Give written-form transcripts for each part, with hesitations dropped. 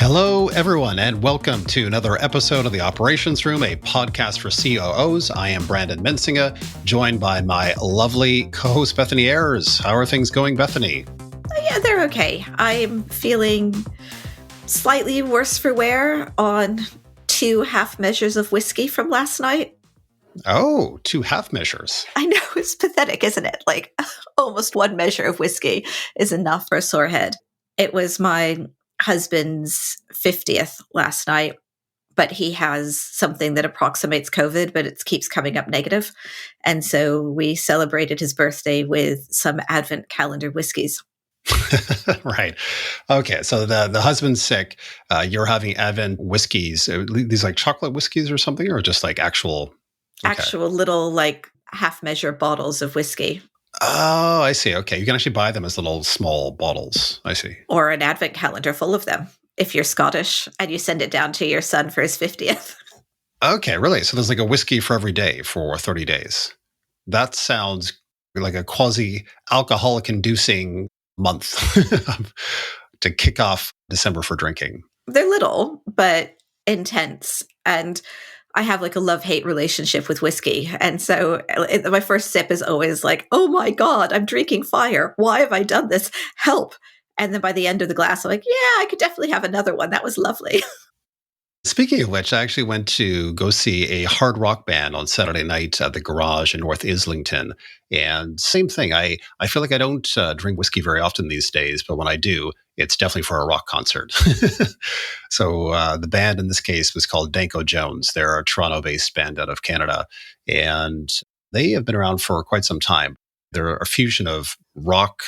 Hello, everyone, and welcome to another episode of the Operations Room, a podcast for COOs. I am Brandon Mensinga, joined by my lovely co-host, Bethany Ayers. How are things going, Bethany? Yeah, they're okay. I'm feeling slightly worse for wear on 2 half measures of whiskey from last night. Oh, 2 half measures. I know, it's pathetic, isn't it? Like, almost 1 measure of whiskey is enough for a sore head. It was my husband's 50th last night, but he has something that approximates COVID, but it keeps coming up negative. And so we celebrated his birthday with some advent calendar whiskeys. Right. Okay. So the husband's sick. You're having Advent whiskeys. These like chocolate whiskeys or something, or just like actual? Okay. Actual little like half measure bottles of whiskey. Oh, I see. Okay. You can actually buy them as little small bottles. I see. Or an advent calendar full of them if you're Scottish and you send it down to your son for his 50th. Okay. Really? So there's like a whiskey for every day for 30 days. That sounds like a quasi-alcoholic inducing month to kick off December for drinking. They're little, but intense. And I have like a love-hate relationship with whiskey. And so my first sip is always like, oh my God, I'm drinking fire. Why have I done this? Help. And then by the end of the glass, I'm like, yeah, I could definitely have another one. That was lovely. Speaking of which, I actually went to go see a hard rock band on Saturday night at the Garage in North Islington. And same thing, I feel like I don't drink whiskey very often these days, but when I do, it's definitely for a rock concert. So the band in this case was called Danko Jones. They're a Toronto-based band out of Canada, and they have been around for quite some time. They're a fusion of rock,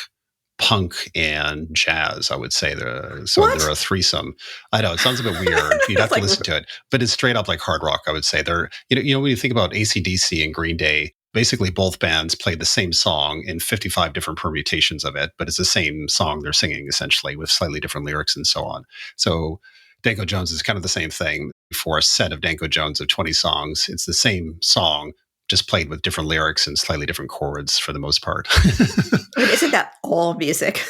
punk, and jazz, I would say. They're a threesome. I know, it sounds a bit weird. You'd have to listen to it. But it's straight up like hard rock, I would say. They're, you know, when you think about AC/DC and Green Day, basically both bands played the same song in 55 different permutations of it, but it's the same song they're singing, essentially, with slightly different lyrics and so on. So Danko Jones is kind of the same thing. For a set of Danko Jones of 20 songs, it's the same song, just played with different lyrics and slightly different chords for the most part. I mean, isn't that all music?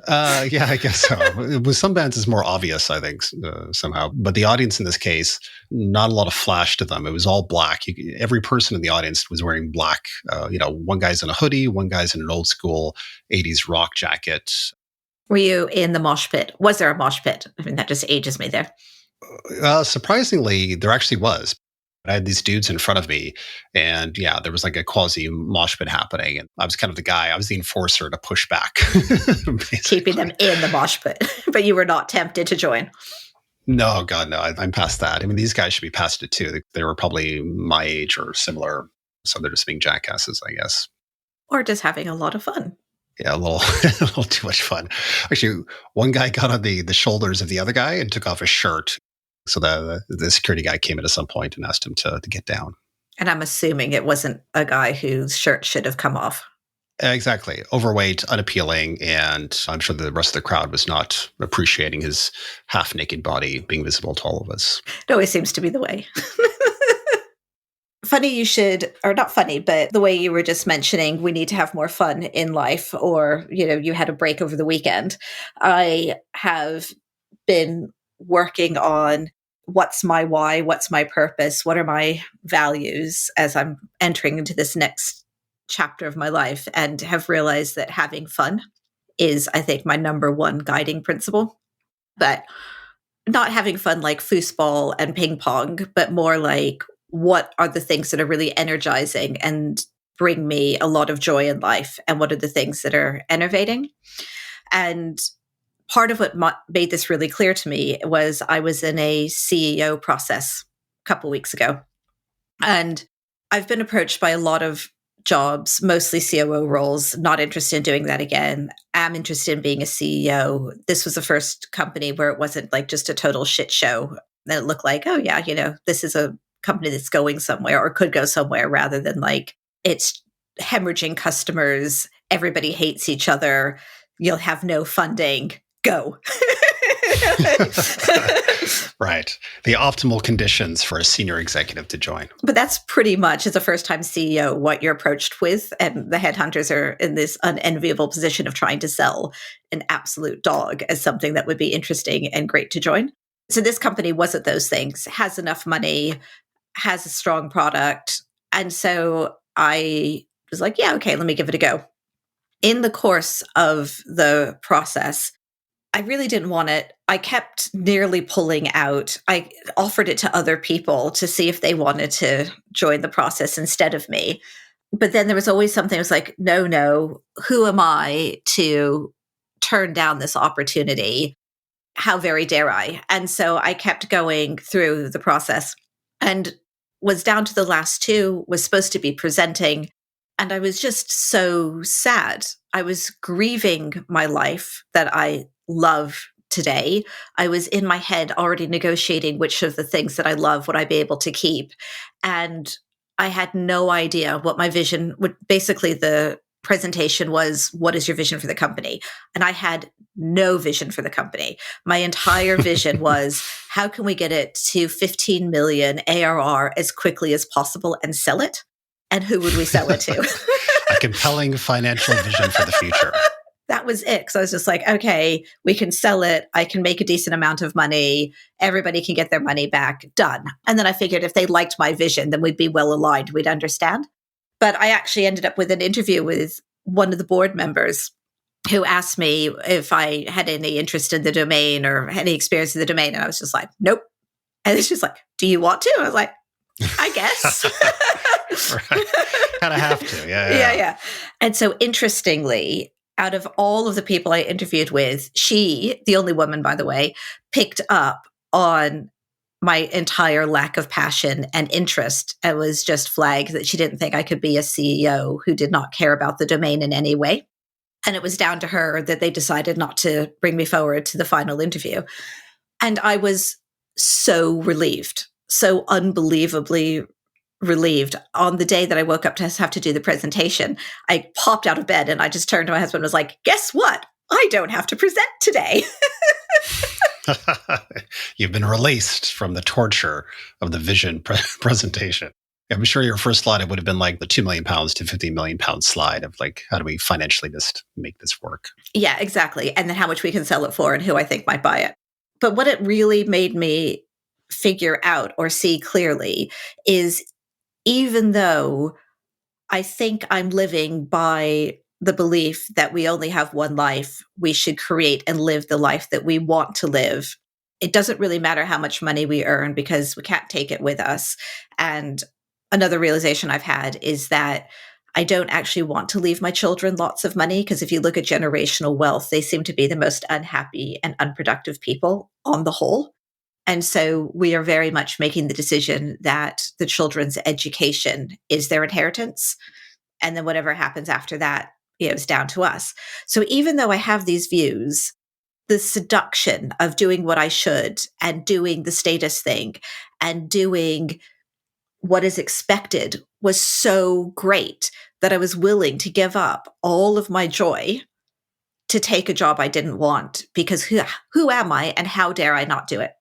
Yeah, I guess so. With some bands, it's more obvious, I think, somehow. But the audience in this case, not a lot of flash to them. It was all black. Every person in the audience was wearing black. One guy's in a hoodie, one guy's in an old school 80s rock jacket. Were you in the mosh pit? Was there a mosh pit? I mean, that just ages me there. Surprisingly, there actually was. I had these dudes in front of me, and yeah, there was like a quasi mosh pit happening, and I was kind of the guy. I was the enforcer to push back, keeping them in the mosh pit. But you were not tempted to join. No, God, no. I'm past that. I mean, these guys should be past it too. They were probably my age or similar, so they're just being jackasses, I guess, or just having a lot of fun. Yeah, a little too much fun. Actually, one guy got on the shoulders of the other guy and took off his shirt. So the security guy came in at some point and asked him to get down. And I'm assuming it wasn't a guy whose shirt should have come off. Exactly. Overweight, unappealing, and I'm sure the rest of the crowd was not appreciating his half-naked body being visible to all of us. It always seems to be the way. Funny you should, or not funny, but the way you were just mentioning, we need to have more fun in life, or, you had a break over the weekend. I have been working on what's my why, what's my purpose, what are my values as I'm entering into this next chapter of my life, and have realized that having fun is, I think, my number one guiding principle. But not having fun like foosball and ping pong, but more like what are the things that are really energizing and bring me a lot of joy in life, and what are the things that are enervating. And part of what made this really clear to me was I was in a CEO process a couple of weeks ago. And I've been approached by a lot of jobs, mostly COO roles, not interested in doing that again. I'm interested in being a CEO. This was the first company where it wasn't like just a total shit show. That it looked like, oh yeah, this is a company that's going somewhere or could go somewhere, rather than like it's hemorrhaging customers, everybody hates each other, you'll have no funding. Go. Right. The optimal conditions for a senior executive to join. But that's pretty much, as a first-time CEO, what you're approached with. And the headhunters are in this unenviable position of trying to sell an absolute dog as something that would be interesting and great to join. So this company wasn't those things, has enough money, has a strong product. And so I was like, yeah, okay, let me give it a go. In the course of the process, I really didn't want it. I kept nearly pulling out. I offered it to other people to see if they wanted to join the process instead of me. But then there was always something that was like, no, who am I to turn down this opportunity? How very dare I? And so I kept going through the process and was down to the last two, was supposed to be presenting. And I was just so sad. I was grieving my life that I love today. I was in my head already negotiating which of the things that I love would I be able to keep. And I had no idea what my vision would. Basically, the presentation was, what is your vision for the company? And I had no vision for the company. My entire vision was, how can we get it to 15 million ARR as quickly as possible and sell it? And who would we sell it to? A compelling financial vision for the future. That was it. So I was just like, okay, we can sell it. I can make a decent amount of money. Everybody can get their money back. Done. And then I figured if they liked my vision, then we'd be well aligned. We'd understand. But I actually ended up with an interview with one of the board members who asked me if I had any interest in the domain or any experience in the domain. And I was just like, nope. And it's just like, do you want to? I was like, I guess. Right. Kind of have to. Yeah. And so interestingly, out of all of the people I interviewed with, she, the only woman, by the way, picked up on my entire lack of passion and interest. It was just flagged that she didn't think I could be a CEO who did not care about the domain in any way. And it was down to her that they decided not to bring me forward to the final interview. And I was so relieved, so unbelievably relieved. On the day that I woke up to have to do the presentation, I popped out of bed and I just turned to my husband and was like, guess what? I don't have to present today. You've been released from the torture of the vision presentation. I'm sure your first slide, it would have been like the £2 million to £15 million slide of like, how do we financially just make this work? Yeah, exactly. And then how much we can sell it for and who I think might buy it. But what it really made me figure out or see clearly is, even though I think I'm living by the belief that we only have one life, we should create and live the life that we want to live. It doesn't really matter how much money we earn because we can't take it with us. And another realization I've had is that I don't actually want to leave my children lots of money, because if you look at generational wealth, they seem to be the most unhappy and unproductive people on the whole. And so we are very much making the decision that the children's education is their inheritance. And then whatever happens after that, is down to us. So even though I have these views, the seduction of doing what I should and doing the status thing and doing what is expected was so great that I was willing to give up all of my joy to take a job I didn't want, because who am I and how dare I not do it?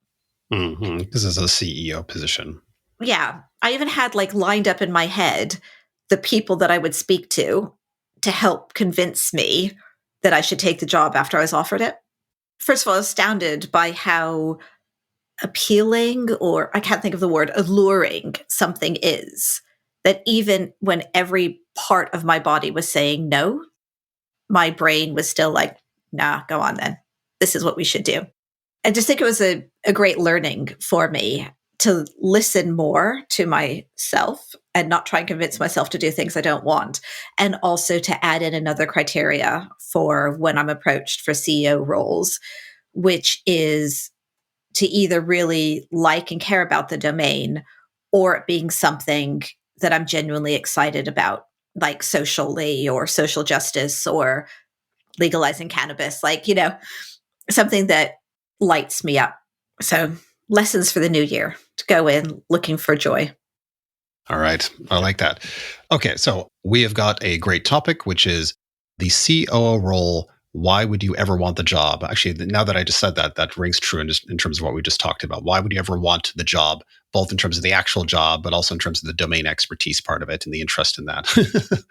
Mm-hmm. This is a CEO position. Yeah. I even had like lined up in my head the people that I would speak to help convince me that I should take the job after I was offered it. First of all, I was astounded by how appealing, or I can't think of the word, alluring something is, that even when every part of my body was saying no, my brain was still like, nah, go on then. This is what we should do. I just think it was a great learning for me to listen more to myself and not try and convince myself to do things I don't want. And also to add in another criteria for when I'm approached for CEO roles, which is to either really like and care about the domain, or it being something that I'm genuinely excited about, like socially or social justice or legalizing cannabis, like, something that lights me up. So lessons for the new year: to go in looking for joy. All right. I like that. Okay. So we have got a great topic, which is the COO role why would you ever want the job? Actually, now that I just said that, that rings true in terms of what we just talked about. Why would you ever want the job, both in terms of the actual job, but also in terms of the domain expertise part of it and the interest in that?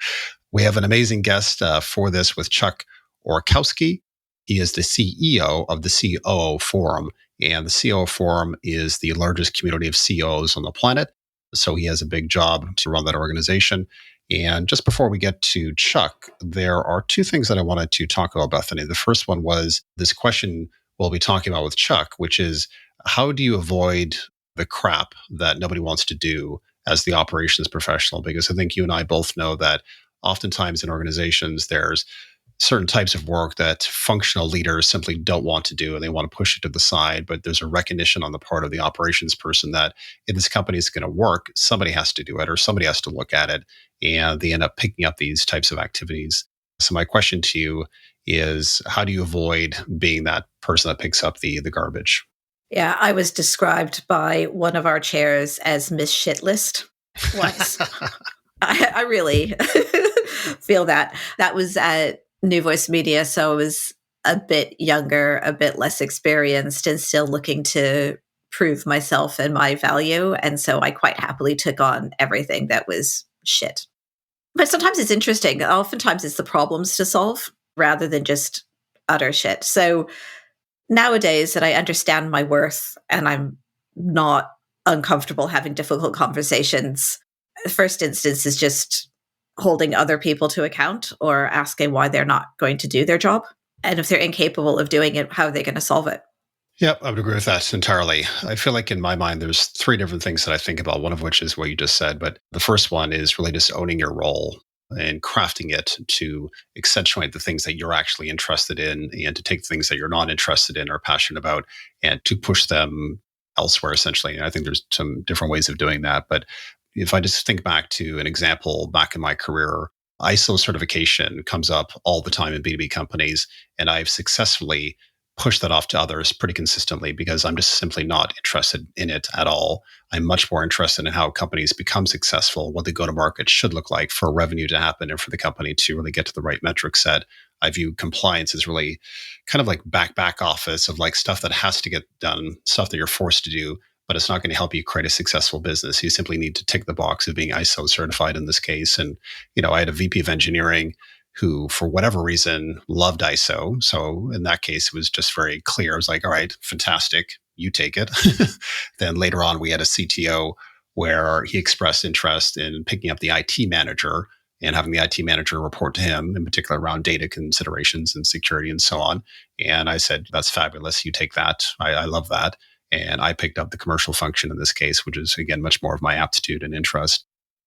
We have an amazing guest for this with Chuck Orzechowski. He is the CEO of the COO Forum, and the COO Forum is the largest community of COOs on the planet. So he has a big job to run that organization. And just before we get to Chuck, there are two things that I wanted to talk about, Bethany. The first one was this question we'll be talking about with Chuck, which is how do you avoid the crap that nobody wants to do as the operations professional? Because I think you and I both know that oftentimes in organizations, there's certain types of work that functional leaders simply don't want to do and they want to push it to the side. But there's a recognition on the part of the operations person that if this company is going to work, somebody has to do it or somebody has to look at it. And they end up picking up these types of activities. So my question to you is how do you avoid being that person that picks up the garbage? Yeah, I was described by one of our chairs as Miss Shitlist once. I really feel that. That was at New Voice Media, so I was a bit younger, a bit less experienced, and still looking to prove myself and my value. And so I quite happily took on everything that was shit. But sometimes it's interesting. Oftentimes it's the problems to solve rather than just utter shit. So nowadays that I understand my worth and I'm not uncomfortable having difficult conversations, the first instance is just holding other people to account or asking why they're not going to do their job. And if they're incapable of doing it, how are they going to solve it? Yep, I would agree with that entirely. I feel like in my mind, there's three different things that I think about, one of which is what you just said. But the first one is really just owning your role and crafting it to accentuate the things that you're actually interested in and to take things that you're not interested in or passionate about and to push them elsewhere, essentially. And I think there's some different ways of doing that. But if I just think back to an example back in my career, ISO certification comes up all the time in B2B companies, and I've successfully pushed that off to others pretty consistently because I'm just simply not interested in it at all. I'm much more interested in how companies become successful, what the go-to-market should look like for revenue to happen and for the company to really get to the right metric set. I view compliance as really kind of like back office of like stuff that has to get done, stuff that you're forced to do, but it's not going to help you create a successful business. You simply need to tick the box of being ISO certified in this case. And, I had a VP of engineering who, for whatever reason, loved ISO. So in that case, it was just very clear. I was like, all right, fantastic. You take it. Then later on, we had a CTO where he expressed interest in picking up the IT manager and having the IT manager report to him, in particular around data considerations and security and so on. And I said, that's fabulous. You take that. I love that. And I picked up the commercial function in this case, which is, again, much more of my aptitude and interest.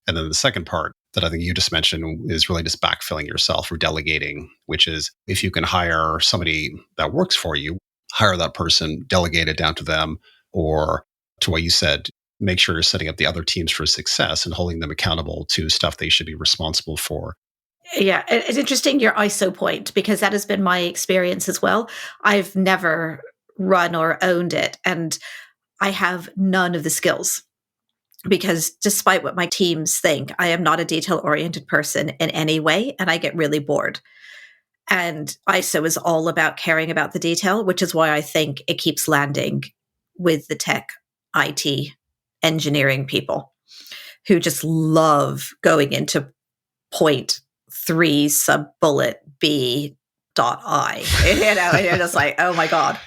And then the second part that I think you just mentioned is really just backfilling yourself or delegating, which is if you can hire somebody that works for you, hire that person, delegate it down to them, or to what you said, make sure you're setting up the other teams for success and holding them accountable to stuff they should be responsible for. Yeah, it's interesting your ISO point because that has been my experience as well. I've never run or owned it, and I have none of the skills. Because despite what my teams think, I am not a detail-oriented person in any way, and I get really bored. And ISO is all about caring about the detail, which is why I think it keeps landing with the tech, IT, engineering people who just love going into point 3 sub-bullet B dot I. And you're just like, oh my God.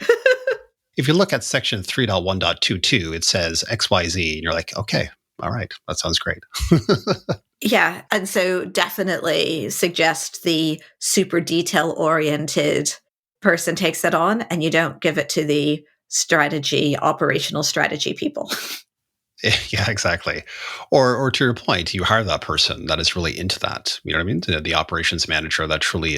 If you look at section 3.1.22, it says XYZ, and you're like, okay, all right, that sounds great. Yeah. And so definitely suggest the super detail oriented person takes it on and you don't give it to the operational strategy people. Yeah, exactly. Or to your point, you hire that person that is really into that. You know what I mean? The operations manager that truly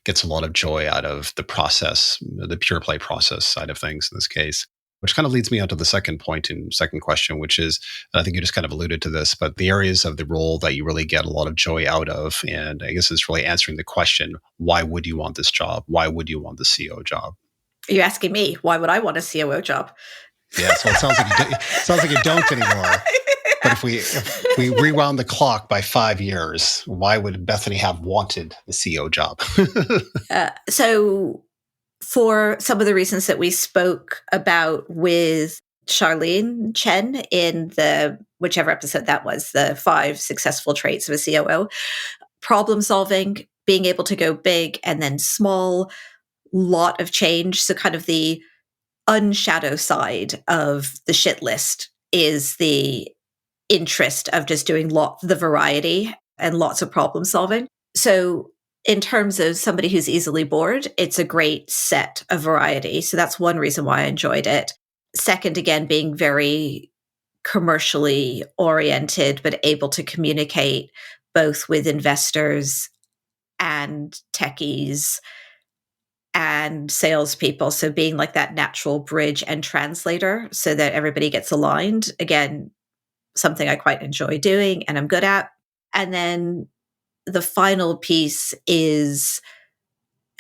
gets a lot of joy out of the process, the pure play process side of things in this case. Which kind of leads me on to the second point and second question, which is, and I think you just kind of alluded to this, but the areas of the role that you really get a lot of joy out of. And I guess it's really answering the question, why would you want this job? Why would you want the CEO job? Are you asking me, why would I want a COO job? Yeah, so it sounds like you don't anymore. But if we rewound the clock by 5 years, why would Bethany have wanted the CEO job? So for some of the reasons that we spoke about with Charlene Chen in the whichever episode that was, the 5 successful traits of a COO, problem solving, being able to go big and then small, lot of change. So kind of the unshadow side of the shit list is the interest of just doing the variety and lots of problem solving. So in terms of somebody who's easily bored, it's a great set of variety. So that's one reason why I enjoyed it. Second, again, being very commercially oriented, but able to communicate both with investors and techies and salespeople. So being like that natural bridge and translator so that everybody gets aligned. Again, something I quite enjoy doing and I'm good at. And then the final piece is,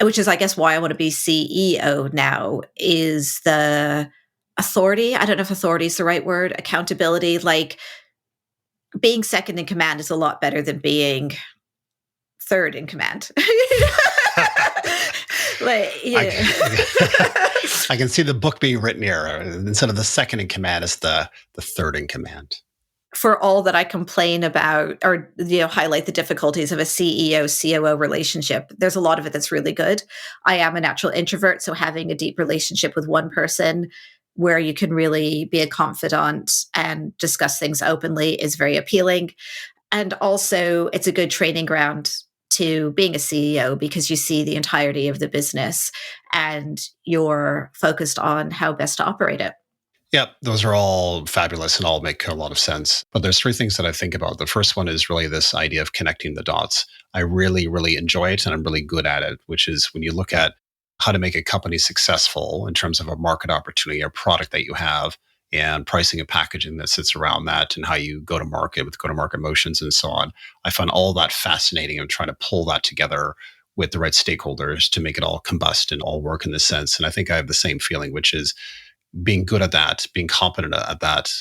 which is, I guess, why I want to be CEO now, is the authority. I don't know if authority is the right word, accountability. Like being second in command is a lot better than being third in command. Like, yeah. I can see the book being written here. Instead of the second in command, it's the third in command. For all that I complain about or highlight the difficulties of a CEO-COO relationship, there's a lot of it that's really good. I am a natural introvert, so having a deep relationship with one person where you can really be a confidant and discuss things openly is very appealing. And also, it's a good training ground to being a CEO because you see the entirety of the business and you're focused on how best to operate it. Yep, those are all fabulous and all make a lot of sense. But there's 3 things that I think about. The first one is really this idea of connecting the dots. I really, really enjoy it and I'm really good at it, which is when you look at how to make a company successful in terms of a market opportunity, a product that you have, and pricing and packaging that sits around that, and how you go to market with go-to-market motions and so on. I find all that fascinating and trying to pull that together with the right stakeholders to make it all combust and all work in this sense. And I think I have the same feeling, which is being good at that, being competent at that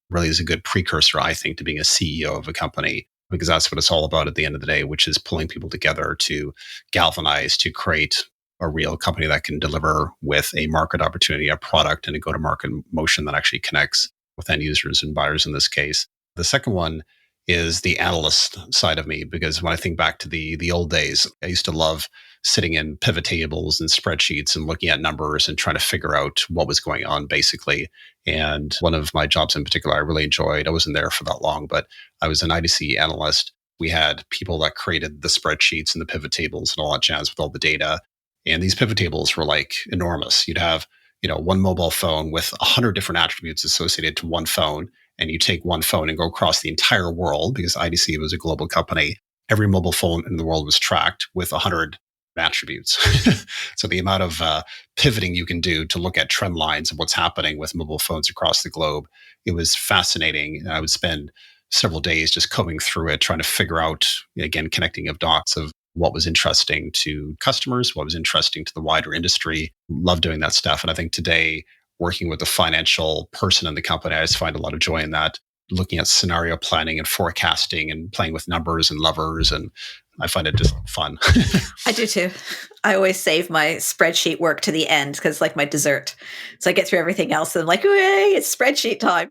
really is a good precursor, I think, to being a CEO of a company, because that's what it's all about at the end of the day, which is pulling people together to galvanize, to create a real company that can deliver with a market opportunity, a product, and a go-to-market motion that actually connects with end users and buyers in this case. The second one is the analyst side of me, because when I think back to the old days, I used to love sitting in pivot tables and spreadsheets and looking at numbers and trying to figure out what was going on, basically. And one of my jobs in particular, I really enjoyed. I wasn't there for that long, but I was an IDC analyst. We had people that created the spreadsheets and the pivot tables and all that jazz with all the data. And these pivot tables were like enormous. You'd have, one mobile phone with 100 different attributes associated to one phone. And you take one phone and go across the entire world, because IDC was a global company. Every mobile phone in the world was tracked with 100 attributes. So the amount of pivoting you can do to look at trend lines of what's happening with mobile phones across the globe, it was fascinating. I would spend several days just combing through it, trying to figure out, again, connecting of dots of what was interesting to customers, what was interesting to the wider industry. Love doing that stuff. And I think today, working with the financial person in the company, I just find a lot of joy in that, looking at scenario planning and forecasting and playing with numbers and levers. And I find it just fun. I do too. I always save my spreadsheet work to the end because it's like my dessert. So I get through everything else and I'm like, hey, it's spreadsheet time.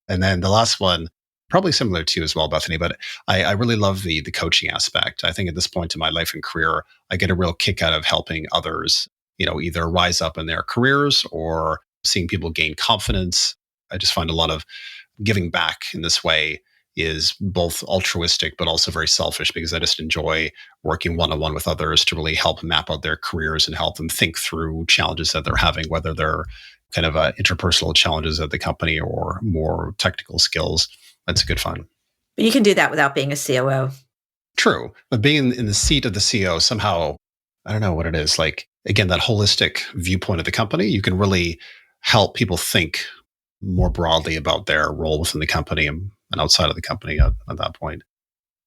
And then the last one, probably similar to you as well, Bethany, but I really love the coaching aspect. I think at this point in my life and career, I get a real kick out of helping others, either rise up in their careers or seeing people gain confidence. I just find a lot of giving back in this way is both altruistic, but also very selfish, because I just enjoy working one-on-one with others to really help map out their careers and help them think through challenges that they're having, whether they're kind of interpersonal challenges at the company or more technical skills. That's good fun. But you can do that without being a COO. True. But being in the seat of the CEO, somehow, I don't know what it is. Like, again, that holistic viewpoint of the company, you can really help people think more broadly about their role within the company and outside of the company at that point.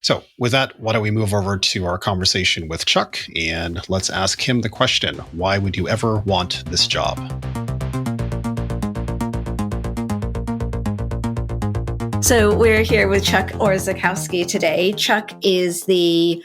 So with that, why don't we move over to our conversation with Chuck, and let's ask him the question, why would you ever want this job? So we're here with Chuck Orzechowski today. Chuck is the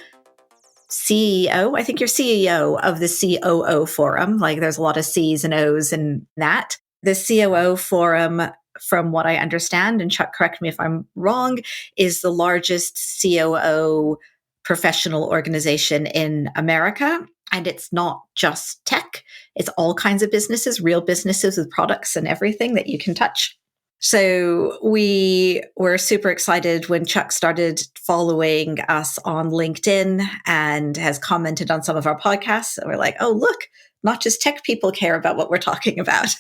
CEO, I think you're CEO of the COO Forum. Like there's a lot of C's and O's in that. The COO Forum, from what I understand, and Chuck, correct me if I'm wrong, is the largest COO professional organization in America. And it's not just tech, it's all kinds of businesses, real businesses with products and everything that you can touch. So we were super excited when Chuck started following us on LinkedIn and has commented on some of our podcasts. And we're like, oh, look, not just tech people care about what we're talking about.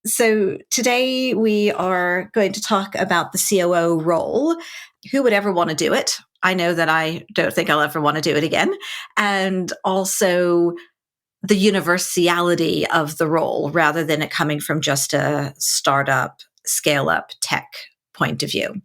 So today we are going to talk about the COO role. Who would ever want to do it? I know that I don't think I'll ever want to do it again. And also the universality of the role rather than it coming from just a startup, scale up tech point of view.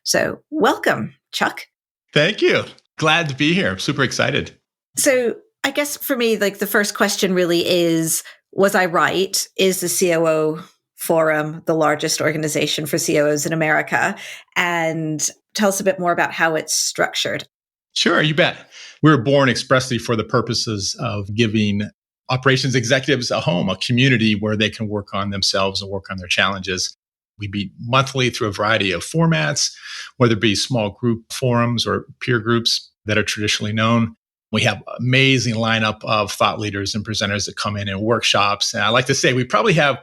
So welcome, Chuck. Thank you. Glad to be here. I'm super excited. So I guess for me, like the first question really is, was I right? Is the COO Forum the largest organization for COOs in America? And tell us a bit more about how it's structured. Sure, you bet. We were born expressly for the purposes of giving operations executives a home, a community where they can work on themselves and work on their challenges. We meet monthly through a variety of formats, whether it be small group forums or peer groups that are traditionally known. We have an amazing lineup of thought leaders and presenters that come in and workshops. And I like to say we probably have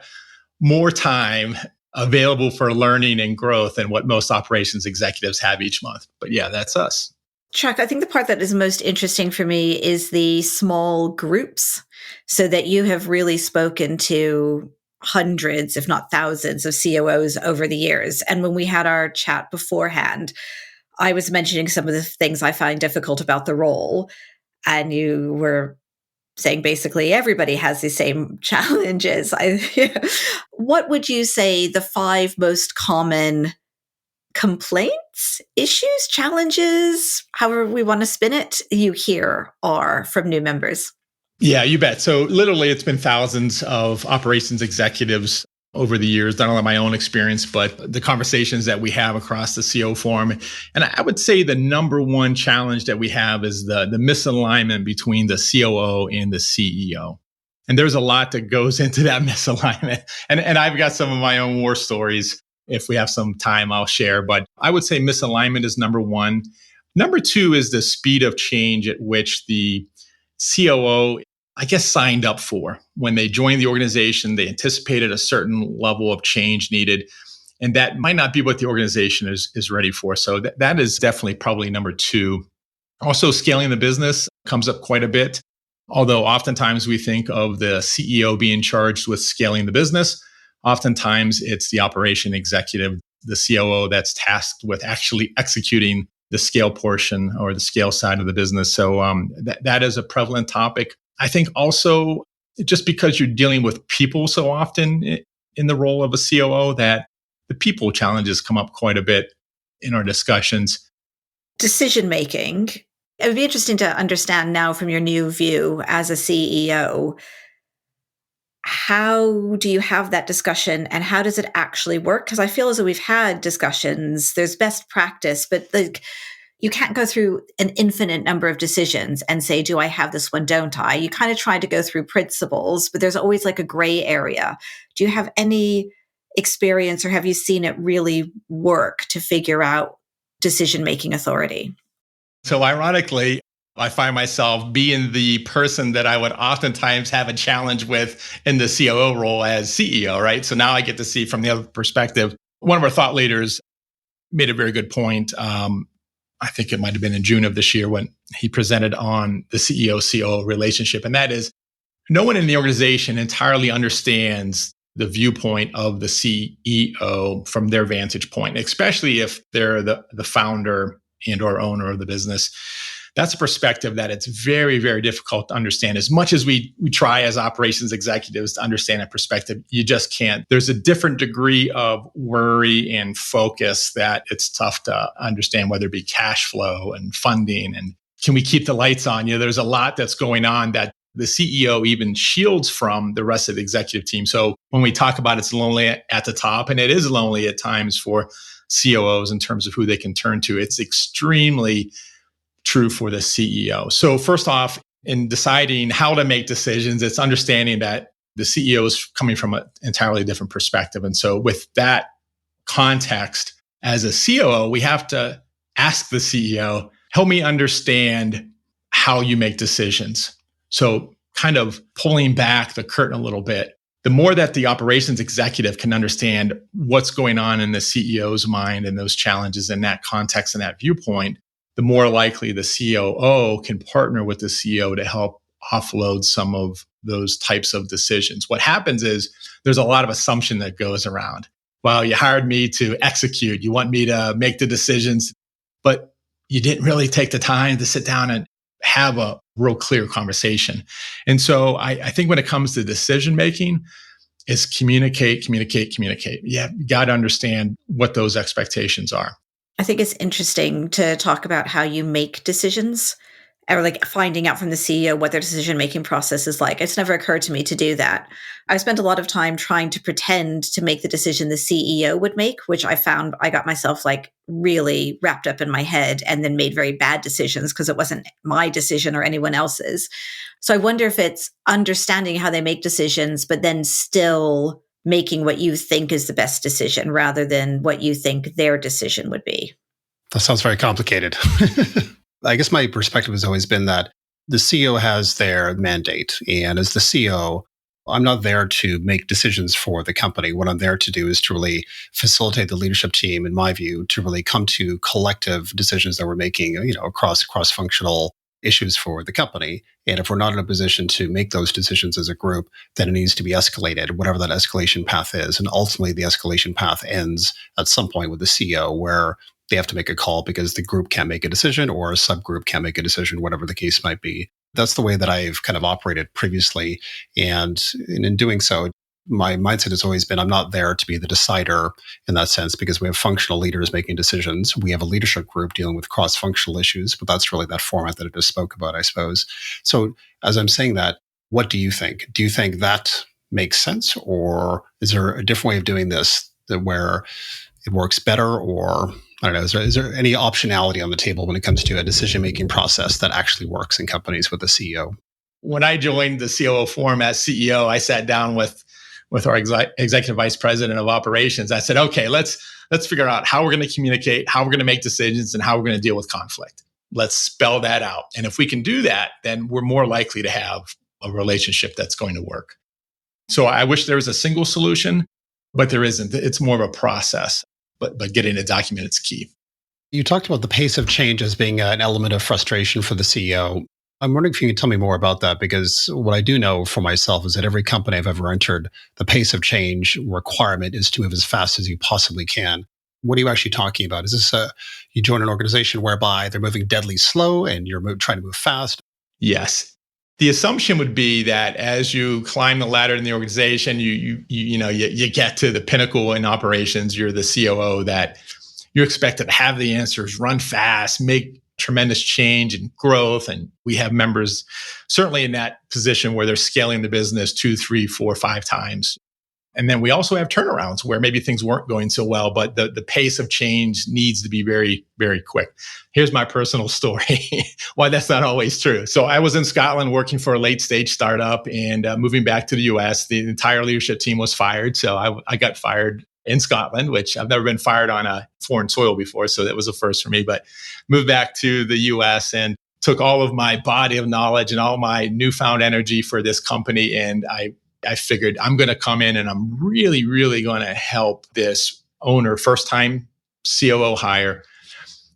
more time available for learning and growth than what most operations executives have each month. But yeah, that's us. Chuck, I think the part that is most interesting for me is the small groups, so that you have really spoken to hundreds, if not thousands, of COOs over the years. And when we had our chat beforehand, I was mentioning some of the things I find difficult about the role. And you were saying basically everybody has the same challenges. What would you say the 5 most common complaints, issues, challenges, however we want to spin it, you hear are from new members? Yeah, you bet. So literally, it's been thousands of operations executives over the years, not only my own experience, but the conversations that we have across the CO Forum. And I would say the number one challenge that we have is the misalignment between the COO and the CEO. And there's a lot that goes into that misalignment. And I've got some of my own war stories. If we have some time, I'll share. But I would say misalignment is number one. Number two is the speed of change at which the COO, I guess, signed up for. When they joined the organization, they anticipated a certain level of change needed. And that might not be what the organization is ready for. So that is definitely probably number two. Also, scaling the business comes up quite a bit. Although oftentimes we think of the CEO being charged with scaling the business, oftentimes it's the operation executive, the COO, that's tasked with actually executing the scale portion or the scale side of the business. So that is a prevalent topic. I think also just because you're dealing with people so often in the role of a COO, that the people challenges come up quite a bit in our discussions. Decision making. It would be interesting to understand now from your new view as a CEO, how do you have that discussion and how does it actually work? Because I feel as though we've had discussions, there's best practice, but you can't go through an infinite number of decisions and say, do I have this one, don't I? You kind of try to go through principles, but there's always like a gray area. Do you have any experience or have you seen it really work to figure out decision-making authority? So ironically, I find myself being the person that I would oftentimes have a challenge with in the COO role as CEO, right? So now I get to see from the other perspective. One of our thought leaders made a very good point. I think it might have been in June of this year when he presented on the CEO-COO relationship. And that is, no one in the organization entirely understands the viewpoint of the CEO from their vantage point, especially if they're the founder and or owner of the business. That's a perspective that it's very, very difficult to understand. As much as we try as operations executives to understand that perspective, you just can't. There's a different degree of worry and focus that it's tough to understand, whether it be cash flow and funding and can we keep the lights on? There's a lot that's going on that the CEO even shields from the rest of the executive team. So when we talk about it's lonely at the top, and it is lonely at times for COOs in terms of who they can turn to. It's extremely true for the CEO. So first off, in deciding how to make decisions, it's understanding that the CEO is coming from an entirely different perspective. And so with that context, as a COO, we have to ask the CEO, help me understand how you make decisions. So kind of pulling back the curtain a little bit. The more that the operations executive can understand what's going on in the CEO's mind and those challenges in that context and that viewpoint, the more likely the COO can partner with the CEO to help offload some of those types of decisions. What happens is there's a lot of assumption that goes around. Well, you hired me to execute. You want me to make the decisions, but you didn't really take the time to sit down and have a real clear conversation. And so I think when it comes to decision making, is communicate. Yeah, you got to understand what those expectations are. I think it's interesting to talk about how you make decisions, or like finding out from the CEO what their decision-making process is like. It's never occurred to me to do that. I spent a lot of time trying to pretend to make the decision the CEO would make, which I found I got myself like really wrapped up in my head and then made very bad decisions because it wasn't my decision or anyone else's. So I wonder if it's understanding how they make decisions, but then still making what you think is the best decision rather than what you think their decision would be. That sounds very complicated. I guess my perspective has always been that the CEO has their mandate. And as the CEO, I'm not there to make decisions for the company. What I'm there to do is to really facilitate the leadership team, in my view, to really come to collective decisions that we're making, across cross-functional issues for the company. And if we're not in a position to make those decisions as a group, then it needs to be escalated, whatever that escalation path is. And ultimately, the escalation path ends at some point with the CEO, where they have to make a call because the group can't make a decision or a subgroup can't make a decision, whatever the case might be. That's the way that I've kind of operated previously. And in doing so, my mindset has always been, I'm not there to be the decider in that sense, because we have functional leaders making decisions. We have a leadership group dealing with cross-functional issues, but that's really that format that I just spoke about, I suppose. So as I'm saying that, what do you think? Do you think that makes sense? Or is there a different way of doing this where it works better? Or I don't know, is there any optionality on the table when it comes to a decision-making process that actually works in companies with a CEO? When I joined the COO Forum as CEO, I sat down with our executive vice president of operations. I said, okay, let's figure out how we're going to communicate, how we're going to make decisions, and how we're going to deal with conflict. Let's spell that out. And if we can do that, then we're more likely to have a relationship that's going to work. So I wish there was a single solution, but there isn't. It's more of a process. But getting it documented is key. You talked about the pace of change as being an element of frustration for the CEO. I'm wondering if you can tell me more about that, because what I do know for myself is that every company I've ever entered, the pace of change requirement is to move as fast as you possibly can. What are you actually talking about? Is this you join an organization whereby they're moving deadly slow and you're trying to move fast? Yes. The assumption would be that as you climb the ladder in the organization, you get to the pinnacle in operations. You're the COO, that you're expected to have the answers, run fast, make tremendous change and growth. And we have members certainly in that position where they're scaling the business 2, 3, 4, 5 times. And then we also have turnarounds where maybe things weren't going so well, but the pace of change needs to be very, very quick. Here's my personal story, why that's not always true. So I was in Scotland working for a late stage startup, and moving back to the US, the entire leadership team was fired. So I got fired in Scotland, which I've never been fired on a foreign soil before. So that was a first for me, but moved back to the US and took all of my body of knowledge and all my newfound energy for this company. And I figured I'm going to come in and I'm really, really going to help this owner, first time COO hire,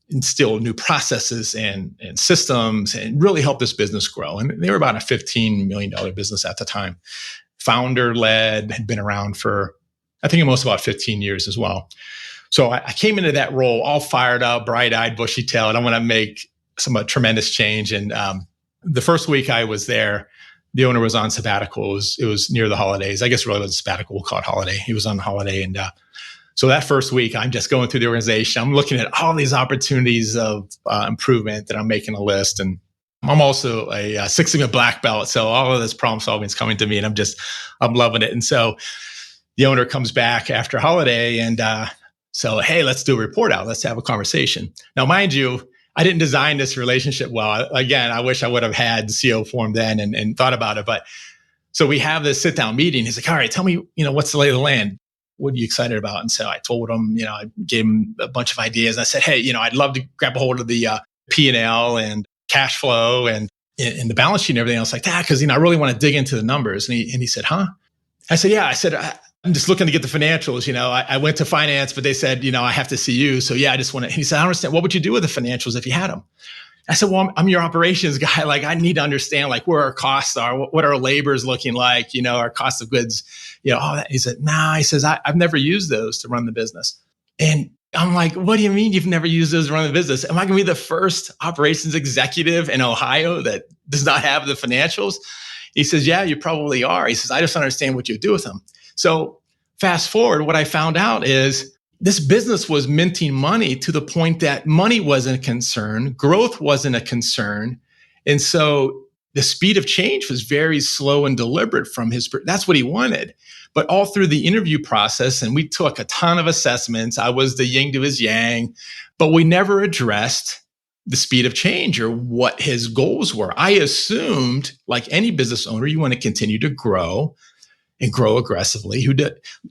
instill new processes and systems and really help this business grow. And they were about a $15 million business at the time. Founder led, had been around for, I think, almost about 15 years as well. So I came into that role all fired up, bright eyed, bushy tailed. I want to make some tremendous change. And the first week I was there, the owner was on sabbatical. It was near the holidays. I guess it really wasn't sabbatical. We'll call it holiday. He was on holiday. And so that first week, I'm just going through the organization. I'm looking at all these opportunities of improvement, that I'm making a list. And I'm also a Six Sigma black belt. So all of this problem solving is coming to me, and I'm loving it. And so the owner comes back after holiday and So, hey, let's do a report out. Let's have a conversation. Now, mind you, I didn't design this relationship well. Again, I wish I would have had CO Forum then and thought about it. But so we have this sit down meeting. He's like, all right, tell me, what's the lay of the land? What are you excited about? And so I told him, I gave him a bunch of ideas. I said, hey, I'd love to grab a hold of the P&L and cash flow and the balance sheet and everything else like that. Because, I really want to dig into the numbers. And he said, huh? I said, yeah. I said, I'm just looking to get the financials. I went to finance, but they said, I have to see you. So yeah, I just want to, he said, I don't understand. What would you do with the financials if you had them? I said, well, I'm your operations guy. Like, I need to understand where our costs are, what our labor is looking like, our cost of goods, all that. He said, nah, he says, I've never used those to run the business. And I'm like, what do you mean you've never used those to run the business? Am I going to be the first operations executive in Ohio that does not have the financials? He says, yeah, you probably are. He says, I just don't understand what you do with them. So fast forward, what I found out is this business was minting money to the point that money wasn't a concern, growth wasn't a concern. And so the speed of change was very slow and deliberate from that's what he wanted. But all through the interview process, and we took a ton of assessments, I was the yin to his yang, but we never addressed the speed of change or what his goals were. I assumed, like any business owner, you want to continue to grow and grow aggressively. Who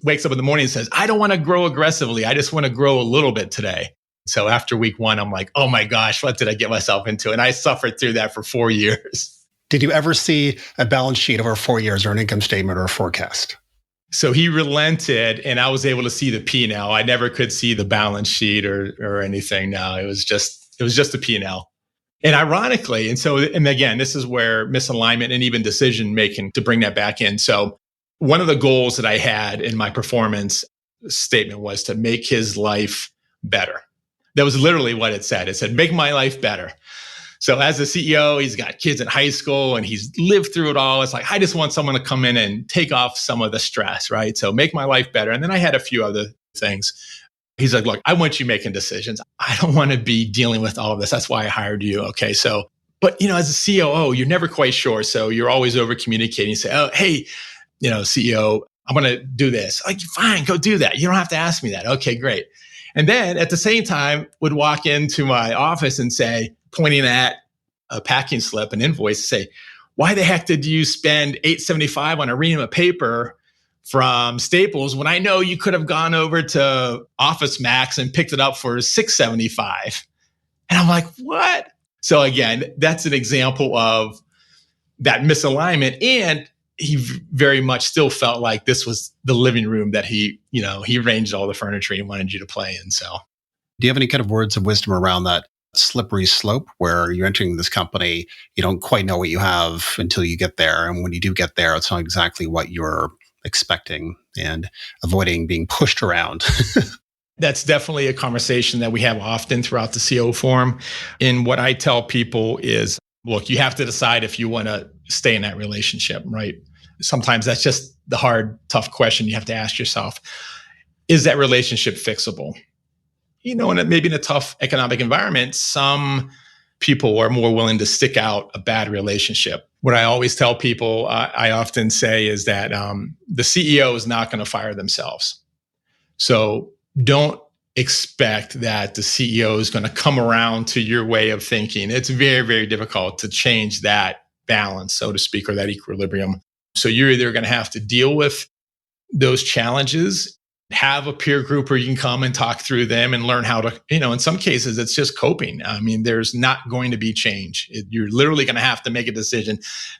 wakes up in the morning and says, I don't want to grow aggressively. I just want to grow a little bit today. So after week one, I'm like, oh my gosh, what did I get myself into? And I suffered through that for 4 years. Did you ever see a balance sheet over 4 years or an income statement or a forecast? So he relented and I was able to see the P&L. I never could see the balance sheet or anything. No, it was just the P&L. And ironically, and again, this is where misalignment and even decision making, to bring that back in. So one of the goals that I had in my performance statement was to make his life better. That was literally what it said. It said, make my life better. So as a CEO, he's got kids in high school and he's lived through it all. It's like, I just want someone to come in and take off some of the stress, right? So make my life better. And then I had a few other things. He's like, look, I want you making decisions. I don't want to be dealing with all of this. That's why I hired you. Okay. So, but as a COO, you're never quite sure. So you're always over communicating. You say, oh, hey, CEO, I'm going to do this. Like, fine, go do that. You don't have to ask me that. Okay, great. And then at the same time, would walk into my office and say, pointing at a packing slip, an invoice, say, why the heck did you spend $875 on a ream of paper from Staples when I know you could have gone over to Office Max and picked it up for $675? And I'm like, what? So again, that's an example of that misalignment. And he very much still felt like this was the living room that he arranged all the furniture he wanted you to play in. So, do you have any kind of words of wisdom around that slippery slope where you're entering this company, you don't quite know what you have until you get there. And when you do get there, it's not exactly what you're expecting, and avoiding being pushed around? That's definitely a conversation that we have often throughout the COO Forum. And what I tell people is, look, you have to decide if you want to stay in that relationship, right? Sometimes that's just the hard, tough question you have to ask yourself. Is that relationship fixable? And maybe in a tough economic environment, some people are more willing to stick out a bad relationship. What I always tell people, I often say is that the CEO is not going to fire themselves. So don't expect that the CEO is going to come around to your way of thinking. It's very, very difficult to change that balance, so to speak, or that equilibrium. So you're either going to have to deal with those challenges, have a peer group where you can come and talk through them and learn how to, in some cases, it's just coping. I mean, there's not going to be change. You're literally going to have to make a decision.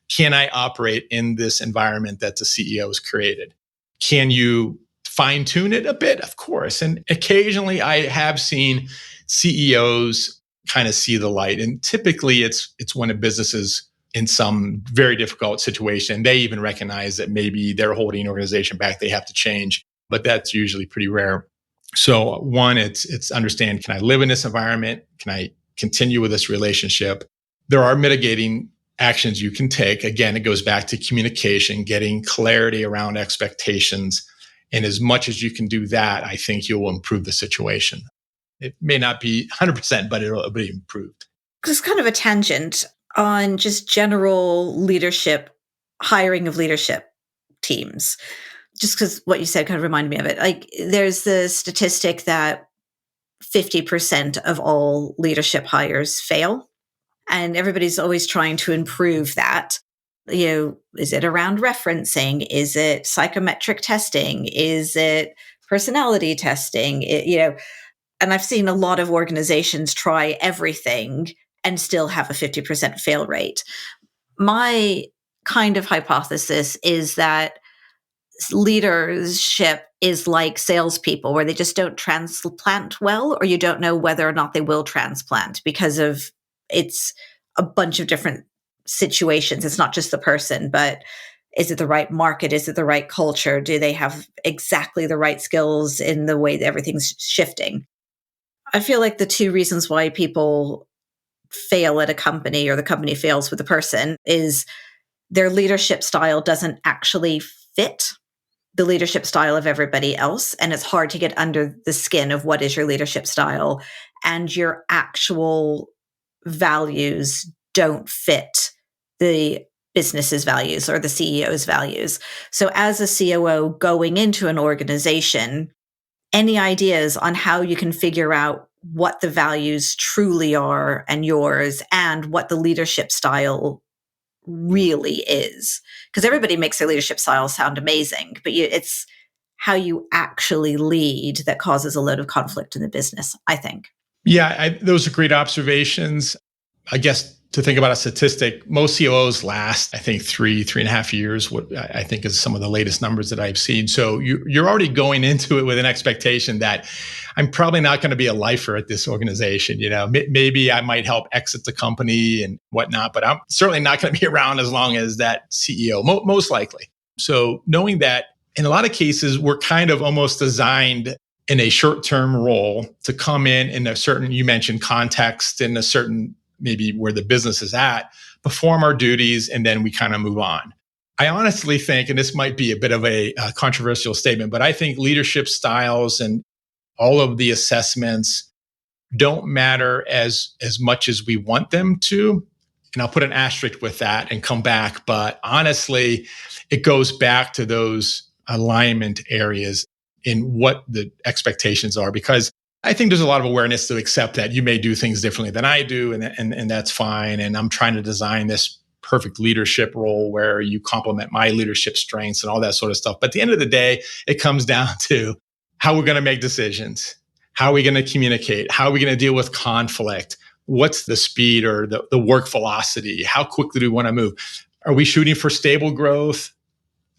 Can I operate in this environment that the CEO has created? Can you fine tune it a bit? Of course. And occasionally I have seen CEOs kind of see the light. And typically it's when a business is in some very difficult situation. They even recognize that maybe they're holding an organization back. They have to change, but that's usually pretty rare. So one, it's understand, can I live in this environment? Can I continue with this relationship? There are mitigating actions you can take. Again, it goes back to communication, getting clarity around expectations. And as much as you can do that, I think you'll improve the situation. It may not be 100%, but it'll be improved. It's kind of a tangent on just general leadership, hiring of leadership teams. just because what you said kind of reminded me of it. Like, there's the statistic that 50% of all leadership hires fail. And everybody's always trying to improve that. Is it around referencing? Is it psychometric testing? Is it personality testing? And I've seen a lot of organizations try everything and still have a 50% fail rate. My kind of hypothesis is that leadership is like salespeople, where they just don't transplant well, or you don't know whether or not they will transplant because of it's a bunch of different situations. It's not just the person, but is it the right market? Is it the right culture? Do they have exactly the right skills in the way that everything's shifting? I feel like the two reasons why people fail at a company, or the company fails with a person, is their leadership style doesn't actually fit the leadership style of everybody else. And it's hard to get under the skin of what is your leadership style, and your actual values don't fit the business's values or the CEO's values. So as a COO going into an organization, any ideas on how you can figure out what the values truly are and yours, and what the leadership style really is? Because everybody makes their leadership style sound amazing, but it's how you actually lead that causes a load of conflict in the business, I think. Yeah, those are great observations. I guess to think about a statistic, most COOs last, I think, 3.5 years, what I think is some of the latest numbers that I've seen. So you're already going into it with an expectation that I'm probably not going to be a lifer at this organization. Maybe I might help exit the company and whatnot, but I'm certainly not going to be around as long as that CEO, most likely. So knowing that, in a lot of cases, we're kind of almost designed in a short-term role to come in a certain, you mentioned context, in a certain, maybe where the business is at, perform our duties, and then we kind of move on. I honestly think, and this might be a bit of a controversial statement, but I think leadership styles and all of the assessments don't matter as much as we want them to. And I'll put an asterisk with that and come back. But honestly, it goes back to those alignment areas in what the expectations are, because I think there's a lot of awareness to accept that you may do things differently than I do, and that's fine. And I'm trying to design this perfect leadership role where you complement my leadership strengths and all that sort of stuff. But at the end of the day, it comes down to how we're going to make decisions. How are we going to communicate? How are we going to deal with conflict? What's the speed or the work velocity? How quickly do we want to move? Are we shooting for stable growth?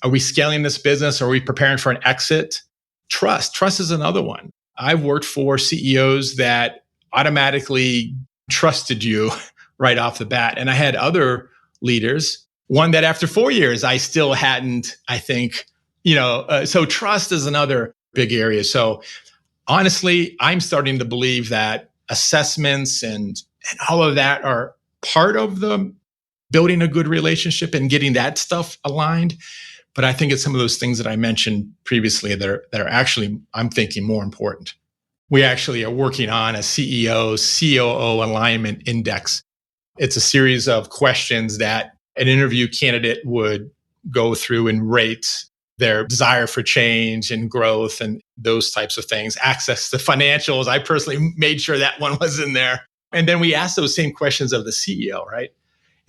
Are we scaling this business? Are we preparing for an exit? Trust is another one. I've worked for CEOs that automatically trusted you right off the bat. And I had other leaders, one that after 4 years, I still hadn't, I think, so trust is another big area. So honestly, I'm starting to believe that assessments and all of that are part of the building a good relationship and getting that stuff aligned. But I think it's some of those things that I mentioned previously that are actually, I'm thinking, more important. We actually are working on a CEO-COO Alignment Index. It's a series of questions that an interview candidate would go through and rate their desire for change and growth and those types of things. Access to financials. I personally made sure that one was in there. And then we ask those same questions of the CEO, right?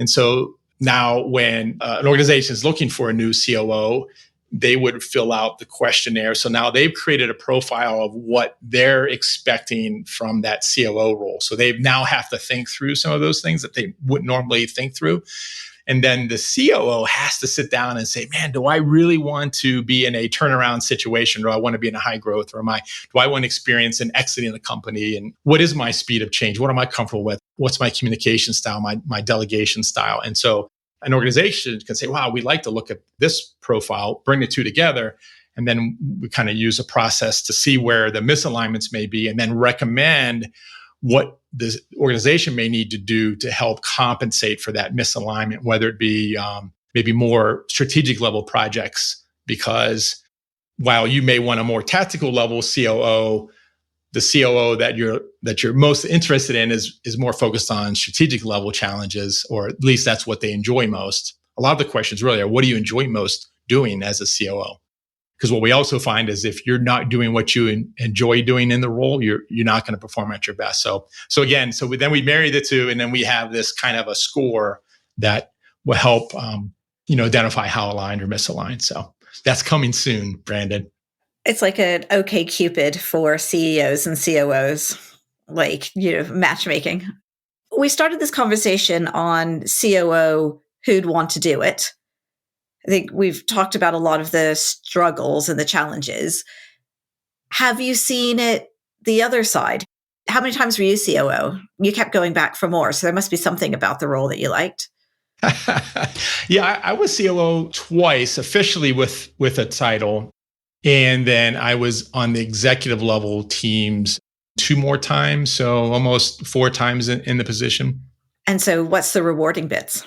And so now when an organization is looking for a new COO, they would fill out the questionnaire. So now they've created a profile of what they're expecting from that COO role. So they now have to think through some of those things that they wouldn't normally think through. And then the COO has to sit down and say, man, do I really want to be in a turnaround situation? Or do I want to be in a high growth? Or do I want to experience an exiting the company? And what is my speed of change? What am I comfortable with? What's my communication style, my delegation style? And so an organization can say, wow, we'd like to look at this profile, bring the two together. And then we kind of use a process to see where the misalignments may be, and then recommend what the organization may need to do to help compensate for that misalignment, whether it be maybe more strategic level projects, because while you may want a more tactical level COO, the COO that you're most interested in is more focused on strategic level challenges, or at least that's what they enjoy most. A lot of the questions really are, what do you enjoy most doing as a COO? Because what we also find is if you're not doing what you enjoy doing in the role, you're not going to perform at your best. Then we marry the two, and then we have this kind of a score that will help identify how aligned or misaligned. So that's coming soon, Brandon. It's like an OK Cupid for CEOs and COOs, like, matchmaking. We started this conversation on COO who'd want to do it. I think we've talked about a lot of the struggles and the challenges. Have you seen it the other side? How many times were you COO? You kept going back for more, so there must be something about the role that you liked. Yeah, I was COO twice, officially with a title. And then I was on the executive level teams 2 more times. So almost 4 times in the position. And so what's the rewarding bits?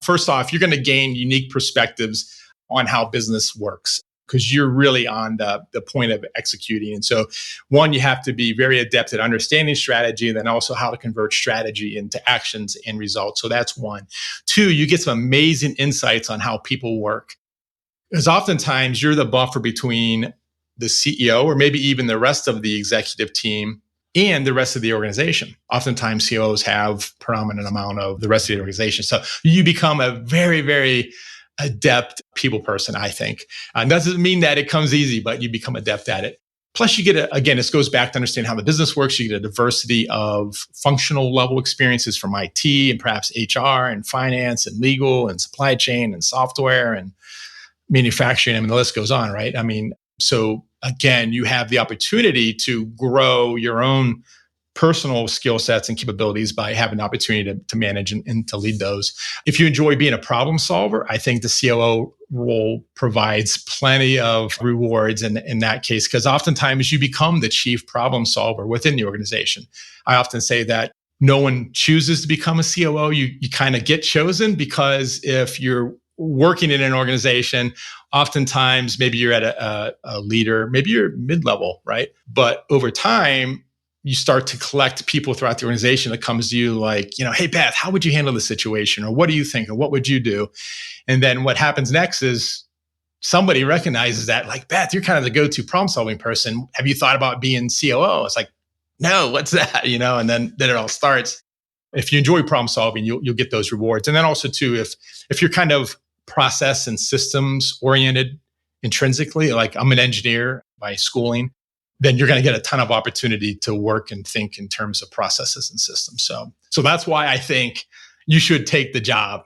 First off, you're going to gain unique perspectives on how business works because you're really on the point of executing. And so, one, you have to be very adept at understanding strategy, and then also how to convert strategy into actions and results. So that's one. 2, you get some amazing insights on how people work. Because oftentimes you're the buffer between the CEO or maybe even the rest of the executive team and the rest of the organization. Oftentimes COOs have predominant amount of the rest of the organization. So you become a very, very adept people person, I think. Doesn't mean that it comes easy, but you become adept at it. Plus you get, again, this goes back to understand how the business works. You get a diversity of functional level experiences from IT and perhaps HR and finance and legal and supply chain and software and manufacturing. I mean, the list goes on, right? I mean, so again, you have the opportunity to grow your own personal skill sets and capabilities by having the opportunity to manage and to lead those. If you enjoy being a problem solver, I think the COO role provides plenty of rewards in that case, because oftentimes you become the chief problem solver within the organization. I often say that no one chooses to become a COO. You kind of get chosen because if you're working in an organization, oftentimes maybe you're at a leader, maybe you're mid-level, right? But over time, you start to collect people throughout the organization that comes to you like, hey, Beth, how would you handle this situation? Or what do you think? Or what would you do? And then what happens next is somebody recognizes that, like, Beth, you're kind of the go-to problem-solving person. Have you thought about being COO? It's like, no, what's that? And then it all starts. If you enjoy problem solving, you'll get those rewards. And then also too, if you're kind of process and systems oriented intrinsically, like I'm an engineer by schooling, then you're going to get a ton of opportunity to work and think in terms of processes and systems. So that's why I think you should take the job.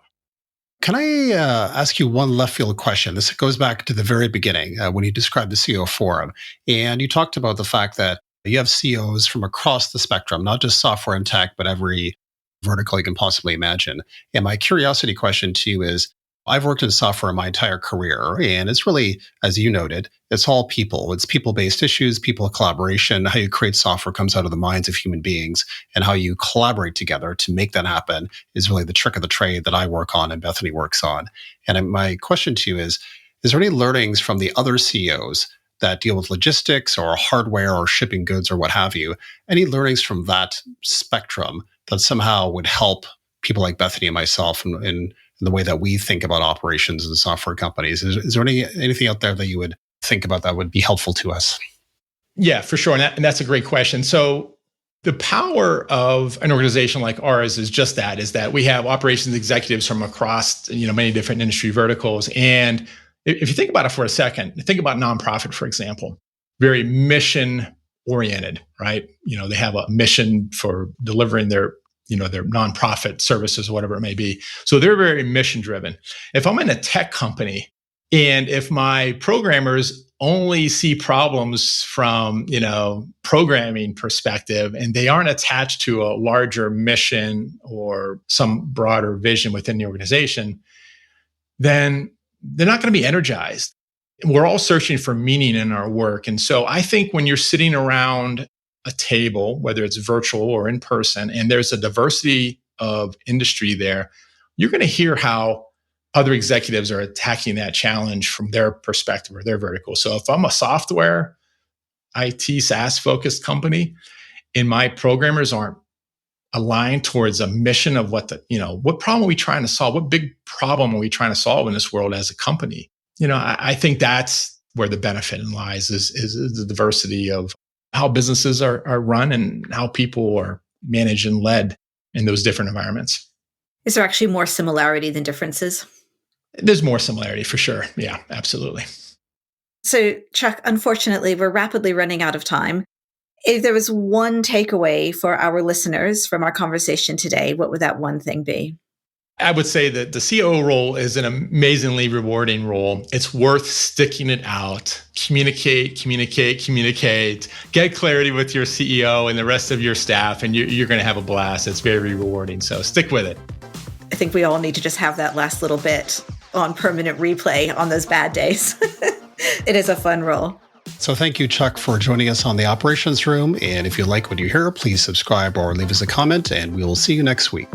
Can I ask you one left field question? This goes back to the very beginning when you described the CEO Forum. And you talked about the fact that you have CEOs from across the spectrum, not just software and tech, but every vertical you can possibly imagine. And my curiosity question to you is, I've worked in software my entire career, and it's really, as you noted, it's all people. It's people-based issues, people collaboration. How you create software comes out of the minds of human beings, and how you collaborate together to make that happen is really the trick of the trade that I work on and Bethany works on. And my question to you is there any learnings from the other CEOs that deal with logistics or hardware or shipping goods or what have you? Any learnings from that spectrum that somehow would help people like Bethany and myself in the way that we think about operations in software companies? Is there anything out there that you would think about that would be helpful to us? Yeah, for sure. And that's a great question. So the power of an organization like ours is just that, is that we have operations executives from across, many different industry verticals. And if you think about it for a second, think about nonprofit, for example, very mission oriented, right? They have a mission for delivering their nonprofit services or whatever it may be. So they're very mission driven. If I'm in a tech company and if my programmers only see problems from, programming perspective, and they aren't attached to a larger mission or some broader vision within the organization, then they're not going to be energized. We're all searching for meaning in our work. And so I think when you're sitting around a table, whether it's virtual or in person, and there's a diversity of industry there, you're going to hear how other executives are attacking that challenge from their perspective or their vertical. So if I'm a software, IT, SaaS focused company, and my programmers aren't aligned towards a mission of what problem are we trying to solve? What big problem are we trying to solve in this world as a company? I think that's where the benefit lies is the diversity of how businesses are run and how people are managed and led in those different environments. Is there actually more similarity than differences? There's more similarity for sure. Yeah, absolutely. So, Chuck, unfortunately, we're rapidly running out of time. If there was one takeaway for our listeners from our conversation today, what would that one thing be? I would say that the COO role is an amazingly rewarding role. It's worth sticking it out. Communicate, communicate, communicate. Get clarity with your CEO and the rest of your staff, and you're going to have a blast. It's very rewarding. So stick with it. I think we all need to just have that last little bit on permanent replay on those bad days. It is a fun role. So thank you, Chuck, for joining us on the Operations Room. And if you like what you hear, please subscribe or leave us a comment, and we will see you next week.